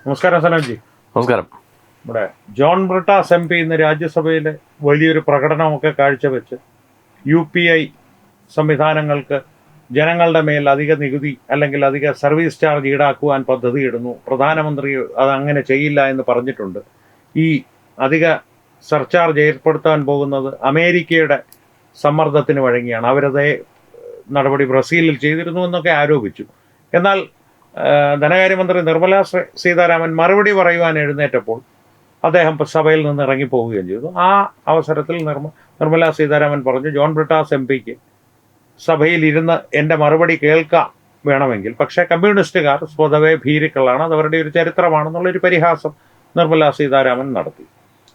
നമസ്കാരം സനോജി. നമസ്കാരം. നമ്മുടെ ജോൺ ബ്രിട്ടാസ് MP ഇന്ന് രാജ്യസഭയിൽ വലിയൊരു പ്രകടനമൊക്കെ കാഴ്ചവെച്ച് UPI സംവിധാനങ്ങൾക്ക് ജനങ്ങളുടെ മേൽ അധിക നികുതി അല്ലെങ്കിൽ അധിക സർവീസ് ചാർജ് ഈടാക്കുവാൻ പദ്ധതിയിടുന്നു. പ്രധാനമന്ത്രി അത് അങ്ങനെ ചെയ്യില്ല എന്ന് പറഞ്ഞിട്ടുണ്ട്. ഈ അധിക സർചാർജ് ഏർപ്പെടുത്താൻ പോകുന്നത് അമേരിക്കയുടെ സമ്മർദ്ദത്തിന് വഴങ്ങിയാണ്. അവരതേ നടപടി ബ്രസീലിൽ ചെയ്തിരുന്നു എന്നൊക്കെ ആരോപിച്ചു. എന്നാൽ ധനകാര്യമന്ത്രി നിർമ്മല സീതാരാമൻ മറുപടി പറയുവാൻ എഴുന്നേറ്റപ്പോൾ അദ്ദേഹം സഭയിൽ നിന്ന് ഇറങ്ങിപ്പോവുകയും ചെയ്തു. ആ അവസരത്തിൽ നിർമ്മല സീതാരാമൻ പറഞ്ഞു, ജോൺ ബ്രിട്ടാസ് MPക്ക് സഭയിൽ ഇരുന്ന് എൻ്റെ മറുപടി കേൾക്കാം വേണമെങ്കിൽ, പക്ഷേ കമ്മ്യൂണിസ്റ്റുകാർ സ്വതവേ ഭീരുക്കളാണ്, അത് അവരുടെ ഒരു ചരിത്രമാണെന്നുള്ളൊരു പരിഹാസം നിർമ്മല സീതാരാമൻ നടത്തി.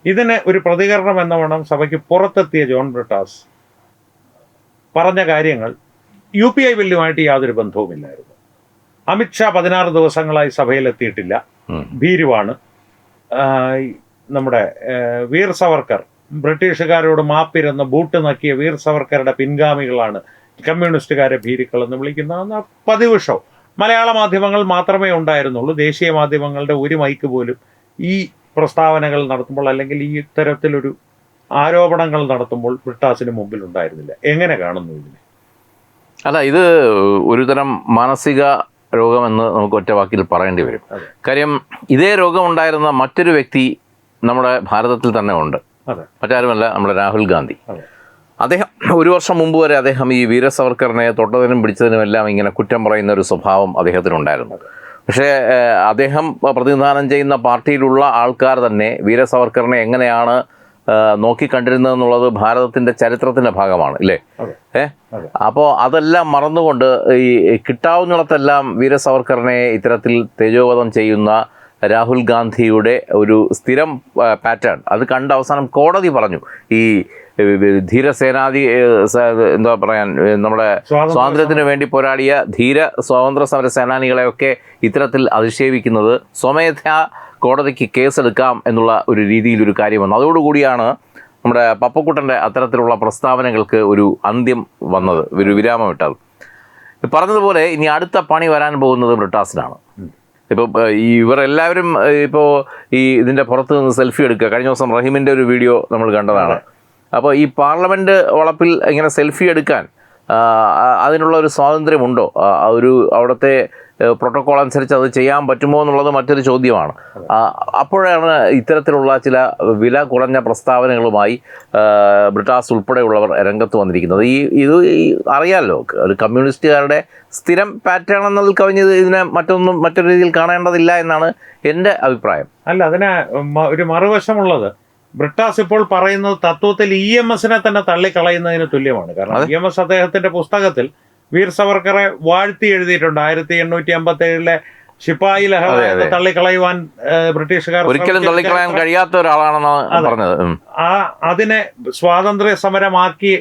ഇതിന് ഒരു പ്രതികരണം എന്ന വണ്ണം സഭയ്ക്ക് പുറത്തെത്തിയ ജോൺ ബ്രിട്ടാസ് പറഞ്ഞ കാര്യങ്ങൾ UPI ബില്ലുമായിട്ട് യാതൊരു ബന്ധവുമില്ലായിരുന്നു. അമിത്ഷാ 16 ദിവസങ്ങളായി സഭയിലെത്തിയിട്ടില്ല, ഭീരുവാണ്. നമ്മുടെ വീർ സവർക്കർ, ബ്രിട്ടീഷുകാരോട് മാപ്പിരുന്ന് ബൂട്ട് നക്കിയ വീർ സവർക്കറുടെ പിൻഗാമികളാണ് കമ്മ്യൂണിസ്റ്റുകാരെ ഭീരുക്കളെന്ന് വിളിക്കുന്ന പതിവ് ഷോ മലയാള മാധ്യമങ്ങൾ മാത്രമേ ഉണ്ടായിരുന്നുള്ളൂ. ദേശീയ മാധ്യമങ്ങളുടെ ഒരു മൈക്ക് പോലും ഈ പ്രസ്താവനകൾ നടത്തുമ്പോൾ അല്ലെങ്കിൽ ഈ ഇത്തരത്തിലൊരു ആരോപണങ്ങൾ നടത്തുമ്പോൾ ബ്രിട്ടാസിന് മുമ്പിൽ ഉണ്ടായിരുന്നില്ല. എങ്ങനെ കാണുന്നു ഇതിനെ? അല്ല, ഇത് ഒരുതരം മാനസിക രോഗമെന്ന് നമുക്ക് ഒറ്റ വാക്കിൽ പറയേണ്ടി വരും. കാര്യം ഇതേ രോഗം ഉണ്ടായിരുന്ന മറ്റൊരു വ്യക്തി നമ്മുടെ ഭാരതത്തിൽ തന്നെ ഉണ്ട്. മറ്റാരുമല്ല, നമ്മുടെ രാഹുൽ ഗാന്ധി. അദ്ദേഹം ഒരു വർഷം മുമ്പ് വരെ അദ്ദേഹം ഈ വീര സവർക്കറിനെ തൊട്ടതിനും പിടിച്ചതിനും എല്ലാം ഇങ്ങനെ കുറ്റം പറയുന്ന ഒരു സ്വഭാവം അദ്ദേഹത്തിനുണ്ടായിരുന്നു. പക്ഷേ അദ്ദേഹം പ്രതിനിധാനം ചെയ്യുന്ന പാർട്ടിയിലുള്ള ആൾക്കാർ തന്നെ വീര സവർക്കറിനെ എങ്ങനെയാണ് നോക്കിക്കണ്ടിരുന്നതെന്നുള്ളത് ഭാരതത്തിൻ്റെ ചരിത്രത്തിൻ്റെ ഭാഗമാണ്, ഇല്ലേ? അപ്പോൾ അതെല്ലാം മറന്നുകൊണ്ട് ഈ കിട്ടാവുന്നിടത്തെല്ലാം വീര സവർക്കറിനെ ഇത്തരത്തിൽ തേജോവധം ചെയ്യുന്ന രാഹുൽ ഗാന്ധിയുടെ ഒരു സ്ഥിരം പാറ്റേൺ അത് കണ്ട് അവസാനം കോടതി പറഞ്ഞു, ഈ ധീരസേനാധി എന്താ പറയാൻ, നമ്മുടെ സ്വാതന്ത്ര്യത്തിന് വേണ്ടി പോരാടിയ ധീര സ്വാതന്ത്ര്യ സമര സേനാനികളെയൊക്കെ ഇത്തരത്തിൽ അധിക്ഷേപിക്കുന്നത് സ്വമേധയാ കോടതിക്ക് കേസെടുക്കാം എന്നുള്ള ഒരു രീതിയിലൊരു കാര്യം വന്നു. അതോടുകൂടിയാണ് നമ്മുടെ പപ്പക്കുട്ടൻ്റെ അത്തരത്തിലുള്ള പ്രസ്താവനകൾക്ക് ഒരു അന്ത്യം വന്നത്, ഒരു വിരാമം ഇട്ടത്. പറഞ്ഞതുപോലെ ഇനി അടുത്ത പണി വരാൻ പോകുന്നത് ബ്രിട്ടാസിനാണ്. ഇപ്പോൾ ഇവരെല്ലാവരും ഇപ്പോൾ ഇതിൻ്റെ പുറത്ത് നിന്ന് സെൽഫി എടുക്കുക. കഴിഞ്ഞ ദിവസം റഹീമിൻ്റെ ഒരു വീഡിയോ നമ്മൾ കണ്ടതാണ്. അപ്പോൾ ഈ പാർലമെൻറ്റ് വളപ്പിൽ ഇങ്ങനെ സെൽഫി എടുക്കാൻ അതിനുള്ള ഒരു സ്വാതന്ത്ര്യമുണ്ടോ? ഒരു അവിടുത്തെ പ്രോട്ടോക്കോൾ അനുസരിച്ച് അത് ചെയ്യാൻ പറ്റുമോ എന്നുള്ളത് മറ്റൊരു ചോദ്യമാണ്. അപ്പോഴാണ് ഇത്തരത്തിലുള്ള ചില വില കുറഞ്ഞ പ്രസ്താവനകളുമായി ബ്രിട്ടാസ് ഉൾപ്പെടെയുള്ളവർ രംഗത്ത് വന്നിരിക്കുന്നത്. ഇത് അറിയാമല്ലോ, ഒരു കമ്മ്യൂണിസ്റ്റുകാരുടെ സ്ഥിരം പാറ്റേൺ എന്നതിൽ കവിഞ്ഞത് ഇതിനെ മറ്റൊരു രീതിയിൽ കാണേണ്ടതില്ല എന്നാണ് എൻ്റെ അഭിപ്രായം. അല്ല, അതിന് ഒരു മറുവശമുള്ളത്, ബ്രിട്ടാസ് ഇപ്പോൾ പറയുന്നത് തത്വത്തിൽ EMSനെ തന്നെ തള്ളിക്കളയുന്നതിന് തുല്യമാണ്. കാരണം EMS അദ്ദേഹത്തിന്റെ പുസ്തകത്തിൽ വീർ സവർക്കറെ വാഴ്ത്തി എഴുതിയിട്ടുണ്ട്. 1857 ശിപ്പായി ലഹളയെ തള്ളിക്കളയുവാൻ ബ്രിട്ടീഷുകാർ ഒരിക്കലും തള്ളിക്കളയാൻ കഴിയാത്ത ഒരാളാണെന്നാണ് പറഞ്ഞത്. അതിനെ സ്വാതന്ത്ര്യ സമരമാക്കി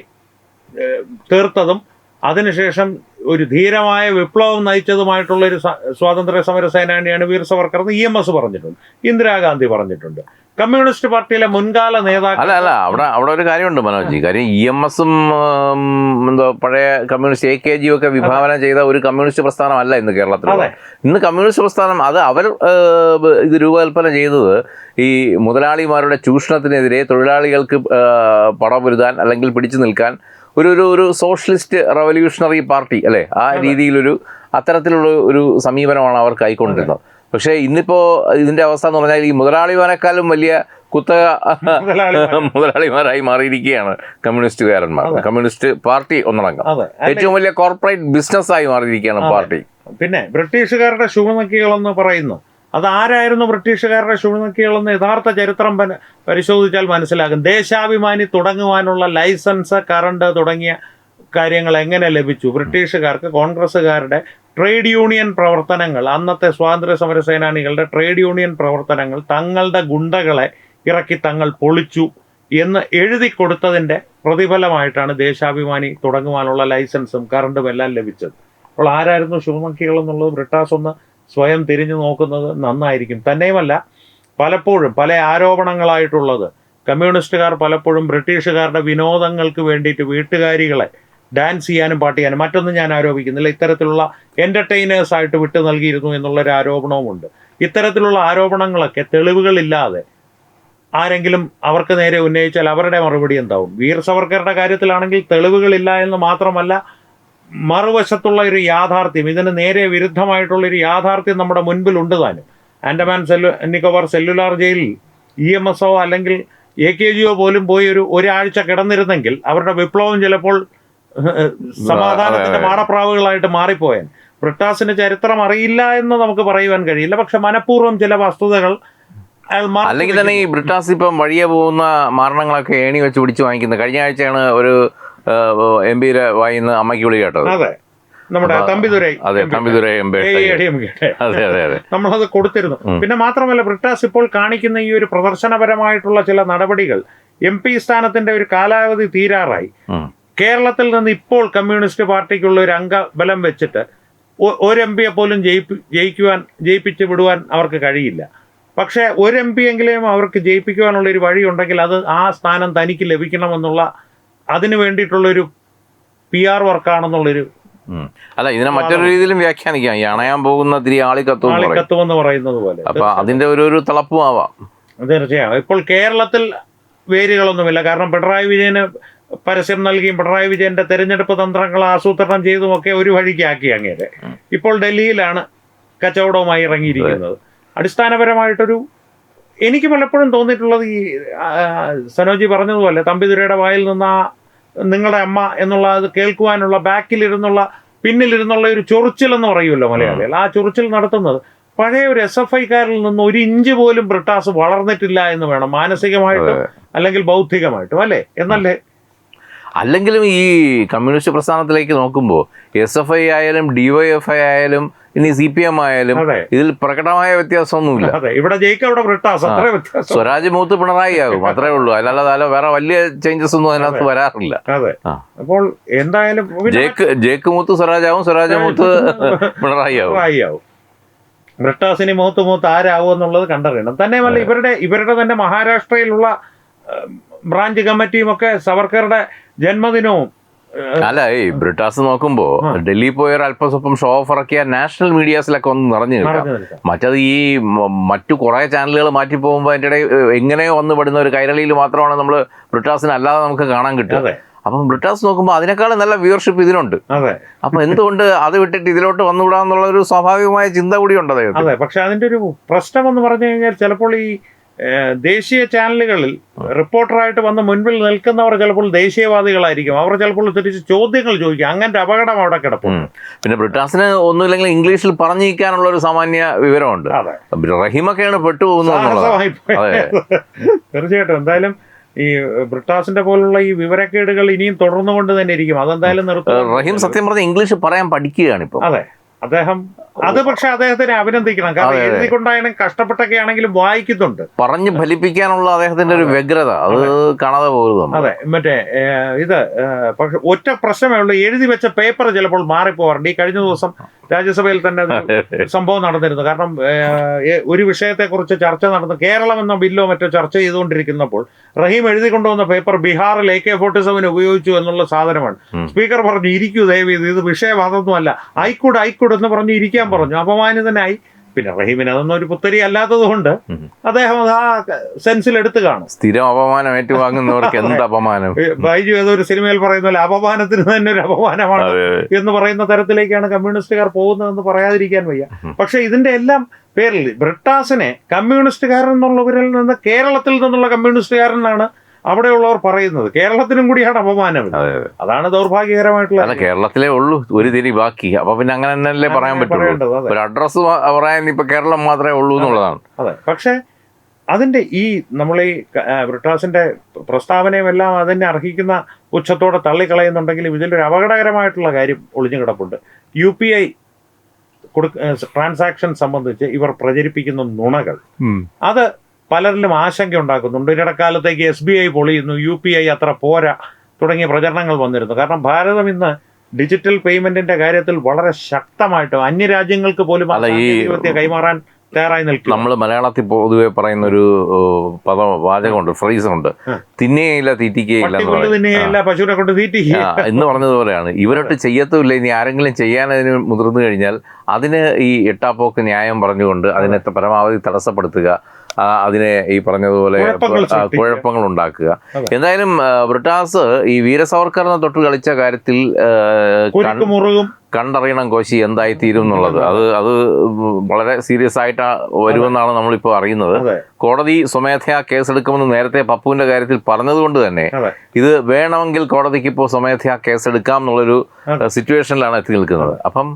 തീർത്തതും അതിനുശേഷം ഒരു ധീരമായ വിപ്ലവം നയിച്ചതുമായിട്ടുള്ള ഒരു സ്വാതന്ത്ര്യ സമര സേനാനിയാണ് വീർ സവർക്കർ എന്ന് EMS പറഞ്ഞിട്ടുണ്ട്, ഇന്ദിരാഗാന്ധി പറഞ്ഞിട്ടുണ്ട്, കമ്മ്യൂണിസ്റ്റ് പാർട്ടിയിലെ മുൻകാല നേതാക്കൾ. അല്ല അവിടെ ഒരു കാര്യമുണ്ട് മനോജ്. കാര്യം EMSഉം എന്തോ പഴയ കമ്മ്യൂണിസ്റ്റ് AKG ഒക്കെ വിഭാവന ചെയ്ത ഒരു കമ്മ്യൂണിസ്റ്റ് പ്രസ്ഥാനമല്ല ഇന്ന് കേരളത്തിൽ. ഇന്ന് കമ്മ്യൂണിസ്റ്റ് പ്രസ്ഥാനം അത് അവർ ഇത് രൂപകൽപ്പന ചെയ്തത് ഈ മുതലാളിമാരുടെ ചൂഷണത്തിനെതിരെ തൊഴിലാളികൾക്ക് പടപൊരുതാൻ അല്ലെങ്കിൽ പിടിച്ചു നിൽക്കാൻ ഒരു സോഷ്യലിസ്റ്റ് റവല്യൂഷണറി പാർട്ടി അല്ലേ, ആ രീതിയിലൊരു അത്തരത്തിലുള്ള ഒരു സമീപനമാണ് അവർ കൈക്കൊണ്ടിരുന്നത്. പക്ഷേ ഇന്നിപ്പോൾ ഇതിൻ്റെ അവസ്ഥ എന്ന് പറഞ്ഞാൽ ഈ മുതലാളിമാരെക്കാളും വലിയ കുത്തക മുതലാളിമാരായി മാറിയിരിക്കുകയാണ് കമ്മ്യൂണിസ്റ്റുകാരന്മാർ. കമ്മ്യൂണിസ്റ്റ് പാർട്ടി ഒന്നടങ്കം ഏറ്റവും വലിയ കോർപ്പറേറ്റ് ബിസിനസ്സായി മാറിയിരിക്കുകയാണ് പാർട്ടി. പിന്നെ ബ്രിട്ടീഷുകാരുടെ ശുഭനക്കികളെന്ന് പറയുന്നു, അതാരായിരുന്നു ബ്രിട്ടീഷുകാരുടെ ശുഭനക്കികളെന്ന് യഥാർത്ഥ ചരിത്രം പരിശോധിച്ചാൽ മനസ്സിലാകും. ദേശാഭിമാനി തുടങ്ങുവാനുള്ള ലൈസൻസ്, കറണ്ട് തുടങ്ങിയ കാര്യങ്ങൾ എങ്ങനെ ലഭിച്ചു? ബ്രിട്ടീഷുകാർക്ക് കോൺഗ്രസ്സുകാരുടെ ട്രേഡ് യൂണിയൻ പ്രവർത്തനങ്ങൾ, അന്നത്തെ സ്വാതന്ത്ര്യ സമര സേനാനികളുടെ ട്രേഡ് യൂണിയൻ പ്രവർത്തനങ്ങൾ തങ്ങളുടെ ഗുണ്ടകളെ ഇറക്കി തങ്ങൾ പൊളിച്ചു എന്ന് എഴുതി കൊടുത്തതിൻ്റെ പ്രതിഫലമായിട്ടാണ് ദേശാഭിമാനി തുടങ്ങുവാനുള്ള ലൈസൻസും കറണ്ടും എല്ലാം ലഭിച്ചത്. അപ്പോൾ ആരായിരുന്നു ശുഭനക്കികളെന്നുള്ളത് ബ്രിട്ടാസ് ഒന്ന് സ്വയം തിരിഞ്ഞു നോക്കുന്നത് നന്നായിരിക്കും. തന്നെയുമല്ല, പലപ്പോഴും പല ആരോപണങ്ങളായിട്ടുള്ളത് കമ്മ്യൂണിസ്റ്റുകാർ പലപ്പോഴും ബ്രിട്ടീഷുകാരുടെ വിനോദങ്ങൾക്ക് വേണ്ടിയിട്ട് വീട്ടുകാരികളെ ഡാൻസ് ചെയ്യാനും പാട്ട് ചെയ്യാനും, മറ്റൊന്നും ഞാൻ ആരോപിക്കുന്നില്ല, ഇത്തരത്തിലുള്ള എൻ്റർടൈനേഴ്സായിട്ട് വിട്ടു നൽകിയിരുന്നു എന്നുള്ളൊരു ആരോപണവുമുണ്ട്. ഇത്തരത്തിലുള്ള ആരോപണങ്ങളൊക്കെ തെളിവുകളില്ലാതെ ആരെങ്കിലും അവർക്ക് നേരെ ഉന്നയിച്ചാൽ അവരുടെ മറുപടി എന്താവും? വീർ സവർക്കറുടെ കാര്യത്തിലാണെങ്കിൽ തെളിവുകളില്ല എന്ന് മാത്രമല്ല, മറുവശത്തുള്ള ഒരു യാഥാർത്ഥ്യം, ഇതിന് നേരെ വിരുദ്ധമായിട്ടുള്ളൊരു യാഥാർത്ഥ്യം നമ്മുടെ മുൻപിലുണ്ട് താനും. ആൻഡമാൻ നിക്കോബാർ സെല്ലുലാർ ജയിലിൽ EMSO അല്ലെങ്കിൽ AKGO പോലും പോയി ഒരാഴ്ച കിടന്നിരുന്നെങ്കിൽ അവരുടെ വിപ്ലവം ചിലപ്പോൾ സമാധാനത്തിന്റെ മാടപ്രാവുകളായിട്ട് മാറിപ്പോയാൻ. ബ്രിട്ടാസിന് ചരിത്രം അറിയില്ല എന്ന് നമുക്ക് പറയുവാൻ കഴിയില്ല, പക്ഷെ മനഃപൂർവ്വം ചില വസ്തുതകൾ അല്ലെങ്കിൽ തന്നെ ഈ ബ്രിട്ടാസ് ഇപ്പം വഴിയെ പോകുന്ന മാരണങ്ങളൊക്കെ ഏണി വെച്ച് പിടിച്ച് വാങ്ങിക്കുന്നത്. കഴിഞ്ഞ ആഴ്ചയാണ് ഒരു MP വായിന്ന് അമ്മയ്ക്ക് വിളി കേട്ടത്. അതെ, നമ്മുടെ തമ്പിദുരൈ നമ്മളത് കൊടുത്തിരുന്നു. പിന്നെ മാത്രമല്ല, ബ്രിട്ടാസ് ഇപ്പോൾ കാണിക്കുന്ന ഈ ഒരു പ്രദർശനപരമായിട്ടുള്ള ചില നടപടികൾ, MP സ്ഥാനത്തിന്റെ ഒരു കാലാവധി തീരാറായി. കേരളത്തിൽ നിന്ന് ഇപ്പോൾ കമ്മ്യൂണിസ്റ്റ് പാർട്ടിക്കുള്ള ഒരു അംഗബലം വെച്ചിട്ട് ഒരു MP പോലും ജയിപ്പിച്ച് വിടുവാൻ അവർക്ക് കഴിയില്ല. പക്ഷേ ഒരു MP എങ്കിലും അവർക്ക് ജയിപ്പിക്കുവാനുള്ള ഒരു വഴി ഉണ്ടെങ്കിൽ അത് ആ സ്ഥാനം തനിക്ക് ലഭിക്കണമെന്നുള്ള അതിന് വേണ്ടിയിട്ടുള്ളൊരു PR വർക്കാണെന്നുള്ളൊരു. അല്ല, ഇതിനെ മറ്റൊരു രീതിയിലും വ്യാഖ്യാനിക്കാം. ഈ അണയാൻ പോകുന്ന തിരി ആളിക്കത്തുമെന്ന് പറയുന്നത് പോലെ. അപ്പൊ അതിന്റെ ഒരു തിളപ്പും ആവാം. തീർച്ചയായും. ഇപ്പോൾ കേരളത്തിൽ വേരുകളൊന്നുമില്ല. കാരണം പിണറായി വിജയന് പരസ്യം നൽകിയും പിണറായി വിജയന്റെ തെരഞ്ഞെടുപ്പ് തന്ത്രങ്ങൾ ആസൂത്രണം ചെയ്തുമൊക്കെ ഒരു വഴിക്കാക്കി അങ്ങേരെ. ഇപ്പോൾ ഡൽഹിയിലാണ് കച്ചവടവുമായി ഇറങ്ങിയിരിക്കുന്നത്. അടിസ്ഥാനപരമായിട്ടൊരു എനിക്ക് പലപ്പോഴും തോന്നിയിട്ടുള്ളത്, ഈ സനോജി പറഞ്ഞതുപോലെ തമ്പിദുരയുടെ വായിൽ നിന്ന് നിങ്ങളുടെ അമ്മ എന്നുള്ള അത് കേൾക്കുവാനുള്ള പിന്നിലിരുന്നുള്ള ഒരു ചൊറിച്ചിലെന്ന് പറയുമല്ലോ മലയാളികൾ, ആ ചൊറിച്ചിൽ നടത്തുന്നത് പഴയ ഒരു SFIക്കാരിൽ നിന്ന് 1 ഇഞ്ച് പോലും ബ്രിട്ടാസ് വളർന്നിട്ടില്ല എന്ന് വേണം, മാനസികമായിട്ടും അല്ലെങ്കിൽ ബൗദ്ധികമായിട്ടും, അല്ലേ? എന്നല്ലേ? അല്ലെങ്കിലും ഈ കമ്മ്യൂണിസ്റ്റ് പ്രസ്ഥാനത്തിലേക്ക് നോക്കുമ്പോൾ SFI ആയാലും DYFI ആയാലും ഇനി CPM ആയാലും ഇതിൽ പ്രകടമായ വ്യത്യാസമൊന്നുമില്ല. ഇവിടെ ജയിക്കും, അവിടെ ബ്രിട്ടാസ്, അത്ര വ്യത്യാസം. സ്വരാജ് മൂത്ത് പിണറായി ആകും, അത്രേ ഉള്ളൂ. അല്ലാതെ വേറെ വലിയ ചേഞ്ചസ് ഒന്നും അതിനകത്ത് വരാറില്ല. അതെ. അപ്പോൾ എന്തായാലും ജേക്ക് മൂത്ത് സ്വരാജ് ആവും, സ്വരാജ് മൂത്ത് പിണറായി ആവും. ബ്രിട്ടാസിന് മൂത്ത് ആരാവും എന്നുള്ളത് കണ്ടറിയണം. തന്നെയുമല്ല, ഇവരുടെ തന്നെ മഹാരാഷ്ട്രയിലുള്ള ബ്രാഞ്ച് കമ്മിറ്റിയും ഒക്കെ സവർക്കറുടെ ജന്മദിനവും. അല്ല, ഈ ബ്രിട്ടാസ് നോക്കുമ്പോ ഡൽഹി പോയ അല്പസ്വല്പം ഷോ ഓഫ് ഇറക്കിയ നാഷണൽ മീഡിയാസിലൊക്കെ ഒന്ന് നിറഞ്ഞു നിൽക്കാം. മറ്റത് ഈ മറ്റു കുറെ ചാനലുകൾ മാറ്റി പോകുമ്പോൾ അതിൻ്റെ ഇടയിൽ എങ്ങനെയോ വന്ന് പെടുന്ന ഒരു കൈരളിയിൽ മാത്രമാണ് നമ്മൾ ബ്രിട്ടാസിന് അല്ലാതെ നമുക്ക് കാണാൻ കിട്ടുക. അപ്പം ബ്രിട്ടാസ് നോക്കുമ്പോൾ അതിനേക്കാളും നല്ല വ്യൂവർഷിപ്പ് ഇതിനുണ്ട്. അപ്പൊ എന്തുകൊണ്ട് അത് വിട്ടിട്ട് ഇതിലോട്ട് വന്നുവിടാന്നുള്ള ഒരു സ്വാഭാവികമായ ചിന്ത കൂടി ഉണ്ട് അദ്ദേഹം. അതെ, പക്ഷെ അതിന്റെ ഒരു പ്രശ്നം എന്ന് പറഞ്ഞു കഴിഞ്ഞാൽ ചിലപ്പോൾ ഈ ദേശീയ ചാനലുകളിൽ റിപ്പോർട്ടറായിട്ട് വന്ന് മുൻപിൽ നിൽക്കുന്നവർ ചിലപ്പോൾ ദേശീയവാദികളായിരിക്കും. അവർ ചിലപ്പോൾ തിരിച്ച് ചോദ്യങ്ങൾ ചോദിക്കും. അങ്ങനത്തെ അപകടം അവിടെ കിടപ്പുണ്ട്. പിന്നെ ബ്രിട്ടാസിന് ഒന്നുമില്ലെങ്കിൽ ഇംഗ്ലീഷിൽ പറഞ്ഞിരിക്കാനുള്ള ഒരു സാമാന്യ വിവരമുണ്ട്. റഹീമൊക്കെയാണ് പെട്ടുപോകുന്നത്. തീർച്ചയായിട്ടും. എന്തായാലും ഈ ബ്രിട്ടാസിന്റെ പോലുള്ള ഈ വിവരക്കേടുകൾ ഇനിയും തുടർന്നുകൊണ്ട് തന്നെ ഇരിക്കും. അതെന്തായാലും റഹീം സത്യം പറഞ്ഞ ഇംഗ്ലീഷ് പറയാൻ പഠിക്കുകയാണ് ഇപ്പൊ. അതെ, പക്ഷെ അദ്ദേഹത്തിനെ അഭിനന്ദിക്കണം. കാരണം എഴുതിക്കൊണ്ടായാലും കഷ്ടപ്പെട്ടൊക്കെ ആണെങ്കിലും വായിക്കുന്നുണ്ട്. പറഞ്ഞു ഫലിപ്പിക്കാനുള്ള അദ്ദേഹത്തിന്റെ ഒരു വ്യഗ്രത അത് കാണാതെ പോകുന്നു. അതെ, പക്ഷെ ഒറ്റ പ്രശ്നമേ ഉള്ളൂ, എഴുതി വെച്ച പേപ്പർ ചിലപ്പോൾ മാറിപ്പോവാറുണ്ട്. ഈ കഴിഞ്ഞ ദിവസം രാജ്യസഭയിൽ തന്നെ സംഭവം നടന്നിരുന്നു. കാരണം ഒരു വിഷയത്തെക്കുറിച്ച് ചർച്ച നടന്നു, കേരളം എന്ന ബില്ലോ മറ്റോ ചർച്ച ചെയ്തുകൊണ്ടിരിക്കുന്നപ്പോൾ റഹീം എഴുതി കൊണ്ടുവന്ന പേപ്പർ ബീഹാറിൽ AK-47 ഉപയോഗിച്ചു എന്നുള്ള സാധനമാണ്. സ്പീക്കർ പറഞ്ഞു, ഇരിക്കൂ ദയവീത്, ഇത് വിഷയവാദമൊന്നുമല്ല, ഐക്കൂട് എന്ന് പറഞ്ഞ് ഇരിക്കാൻ പറഞ്ഞു. അപമാനിതനായി. പിന്നെ റഹീമിന് അതൊന്നും ഒരു പുത്തരി അല്ലാത്തത് കൊണ്ട് അദ്ദേഹം അത് ആ സെൻസിൽ എടുത്തു കാണും. സ്ഥിരം അപമാനം ഏറ്റുവാങ്ങുന്നവർക്ക് എന്ത് അപമാനം. ബൈജു ഏതൊരു സിനിമയിൽ പറയുന്ന പോലെ അപമാനത്തിന് തന്നെ ഒരു അപമാനമാണ് എന്ന് പറയുന്ന തരത്തിലേക്കാണ് കമ്മ്യൂണിസ്റ്റുകാർ പോകുന്നതെന്ന് പറയാതിരിക്കാൻ വയ്യ. പക്ഷെ ഇതിന്റെ എല്ലാം പേരിൽ ബ്രിട്ടാസിനെ കമ്മ്യൂണിസ്റ്റുകാരൻ എന്നുള്ളവരിൽ നിന്ന് കേരളത്തിൽ നിന്നുള്ള കമ്മ്യൂണിസ്റ്റുകാരനാണ് അവിടെയുള്ളവർ പറയുന്നത്. കേരളത്തിനും കൂടിയാണ് അപമാനം. അതാണ് ദൗർഭാഗ്യകരമായിട്ടുള്ള. കേരളത്തിലേ ഉള്ളൂ ഒരു തിരി ബാക്കി. അപ്പൊ പിന്നെ അങ്ങനെ തന്നെയല്ലേ പറയാൻ പറ്റുള്ളൂ. ഒരു അഡ്രസ് പറയാൻ ഇപ്പൊ കേരളം മാത്രമേ ഉള്ളൂ എന്നുള്ളതാണ്. അതെ, പക്ഷെ അതിന്റെ ഈ നമ്മൾ ഈ ബ്രിട്ടാസിന്റെ പ്രസ്താവനയും എല്ലാം അതിനെ അർഹിക്കുന്ന ഉച്ചത്തോടെ തള്ളിക്കളയുന്നുണ്ടെങ്കിലും ഇതിലൊരു അപകടകരമായിട്ടുള്ള കാര്യം ഒളിഞ്ഞു കിടപ്പുണ്ട്. UPI ട്രാൻസാക്ഷൻ സംബന്ധിച്ച് ഇവർ പ്രചരിപ്പിക്കുന്ന നുണകൾ അത് പലരിലും ആശങ്ക ഉണ്ടാക്കുന്നുണ്ട്. ഇടക്കാലത്തേക്ക് SBI പൊളിയുന്നു, UPI അത്ര പോരാ തുടങ്ങിയ പ്രചരണങ്ങൾ വന്നിരുന്നു. കാരണം ഭാരതം ഇന്ന് ഡിജിറ്റൽ പേയ്മെന്റിന്റെ കാര്യത്തിൽ വളരെ ശക്തമായിട്ട് അന്യരാജ്യങ്ങൾക്ക് പോലും കൈമാറാൻ തയ്യാറായി നിൽക്കും. നമ്മൾ മലയാളത്തിൽ പൊതുവെ പറയുന്ന ഒരു വാചകമുണ്ട്, ഫ്രേസുണ്ട്, തിന്നുകയില്ല തീറ്റിക്കുകയില്ല എന്ന് പറയും. പശുവിനെ കൊണ്ട് തീറ്റിക്കുക എന്ന് പറഞ്ഞതുപോലെയാണ്. ഇവരൊട്ട് ചെയ്യത്തുമില്ല. ഇനി ആരെങ്കിലും ചെയ്യാൻ അതിന് മുതിർന്നു കഴിഞ്ഞാൽ അതിന് ഈ എട്ടാപ്പോക്ക് ന്യായം പറഞ്ഞുകൊണ്ട് അതിനെ പരമാവധി തടസ്സപ്പെടുത്തുക, അതിനെ ഈ പറഞ്ഞതുപോലെ കുഴപ്പങ്ങൾ ഉണ്ടാക്കുക. എന്തായാലും ബ്രിട്ടാസ് ഈ വീര സവർക്കറിനെ തൊട്ട് കളിച്ച കാര്യത്തിൽ കണ്ടറിയണം കോശി എന്തായിത്തീരും എന്നുള്ളത്. അത് വളരെ സീരിയസ് ആയിട്ട് വരുമെന്നാണ് നമ്മളിപ്പോൾ അറിയുന്നത്. കോടതി സ്വമേധയാ കേസെടുക്കുമെന്ന് നേരത്തെ പപ്പുവിന്റെ കാര്യത്തിൽ പറഞ്ഞതുകൊണ്ട് തന്നെ ഇത് വേണമെങ്കിൽ കോടതിക്ക് ഇപ്പോൾ സ്വമേധയാ കേസെടുക്കാം എന്നുള്ളൊരു സിറ്റുവേഷനിലാണ് എത്തി നിൽക്കുന്നത്. അപ്പം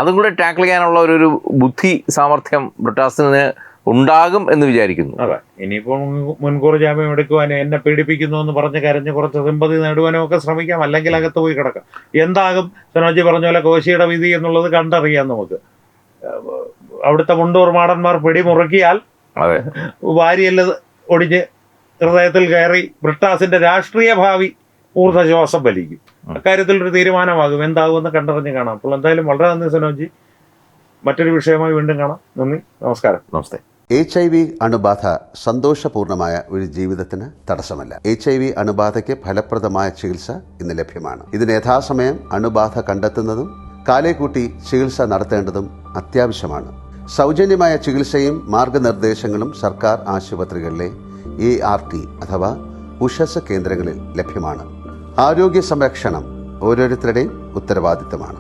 അതും കൂടെ ടാക്കിൾ ചെയ്യാനുള്ള ഒരു ബുദ്ധി സാമർഥ്യം ബ്രിട്ടാസിന് ഉണ്ടാകും എന്ന് വിചാരിക്കുന്നു. അതെ, ഇനിയിപ്പോൾ മുൻകൂർ ജാമ്യം എടുക്കുവാനും എന്നെ പീഡിപ്പിക്കുന്നു എന്ന് പറഞ്ഞ് കരഞ്ഞ് കുറച്ച് സിമ്പതി നേടുവാനും ഒക്കെ ശ്രമിക്കാം, അല്ലെങ്കിൽ അകത്ത് പോയി കിടക്കാം. എന്താകും സനോജി പറഞ്ഞ പോലെ കോശിയുടെ വിധി എന്നുള്ളത് കണ്ടറിയാം നമുക്ക്. അവിടുത്തെ മുണ്ടൂർ മാടന്മാർ പിടിമുറുക്കിയാൽ വാരിയെല്ലാം ഒടിഞ്ഞ് ഹൃദയത്തിൽ കയറി ബ്രിട്ടാസിന്റെ രാഷ്ട്രീയ ഭാവി ഊർജ്ജശ്വാസം വലിക്കും. അക്കാര്യത്തിൽ ഒരു തീരുമാനമാകും. എന്താകുമെന്ന് കണ്ടറിഞ്ഞ് കാണാം. അപ്പോൾ എന്തായാലും വളരെ നന്ദി സനോജി. മറ്റൊരു വിഷയമായി വീണ്ടും കാണാം. നന്ദി, നമസ്കാരം. നമസ്തേ. HIV അണുബാധ സന്തോഷപൂർണമായ ഒരു ജീവിതത്തിന് തടസ്സമല്ല. HIV അണുബാധയ്ക്ക് ഫലപ്രദമായ ചികിത്സ ഇന്ന് ലഭ്യമാണ്. ഇതിന് യഥാസമയം അണുബാധ കണ്ടെത്തുന്നതും കാലേക്കൂട്ടി ചികിത്സ നടത്തേണ്ടതും അത്യാവശ്യമാണ്. സൗജന്യമായ ചികിത്സയും മാർഗനിർദ്ദേശങ്ങളും സർക്കാർ ആശുപത്രികളിലെ ART അഥവാ ഉഷസ് കേന്ദ്രങ്ങളിൽ ലഭ്യമാണ്. ആരോഗ്യ സംരക്ഷണം ഓരോരുത്തരുടെയും ഉത്തരവാദിത്തമാണ്.